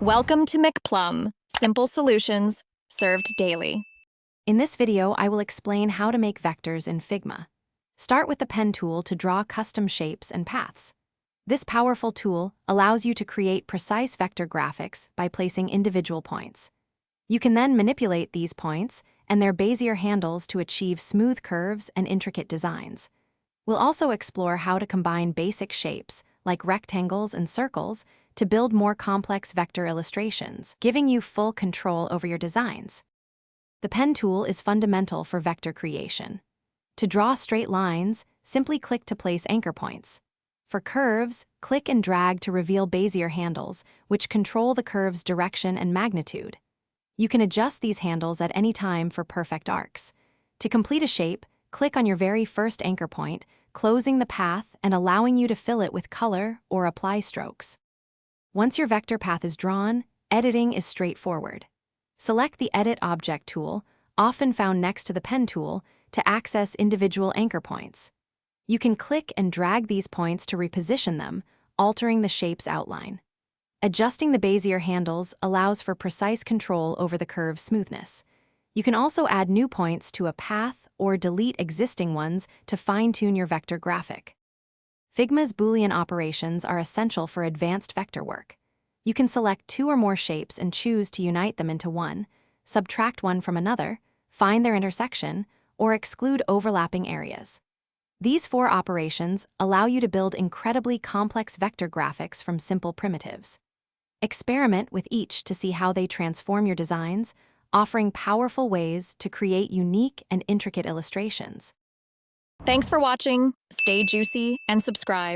Welcome to McPlum, simple solutions served daily. In this video, I will explain how to make vectors in Figma. Start with the pen tool to draw custom shapes and paths. This powerful tool allows you to create precise vector graphics by placing individual points. You can then manipulate these points and their Bezier handles to achieve smooth curves and intricate designs. We'll also explore how to combine basic shapes, like rectangles and circles, to build more complex vector illustrations, giving you full control over your designs. The pen tool is fundamental for vector creation. To draw straight lines, simply click to place anchor points. For curves, click and drag to reveal Bezier handles, which control the curve's direction and magnitude. You can adjust these handles at any time for perfect arcs. To complete a shape, click on your very first anchor point, closing the path and allowing you to fill it with color or apply strokes. Once your vector path is drawn, editing is straightforward. Select the Edit Object tool, often found next to the pen tool, to access individual anchor points. You can click and drag these points to reposition them, altering the shape's outline. Adjusting the Bezier handles allows for precise control over the curve's smoothness. You can also add new points to a path or delete existing ones to fine-tune your vector graphic. Figma's Boolean operations are essential for advanced vector work. You can select two or more shapes and choose to unite them into one, subtract one from another, find their intersection, or exclude overlapping areas. These four operations allow you to build incredibly complex vector graphics from simple primitives. Experiment with each to see how they transform your designs, offering powerful ways to create unique and intricate illustrations. Thanks for watching. Stay juicy and subscribe.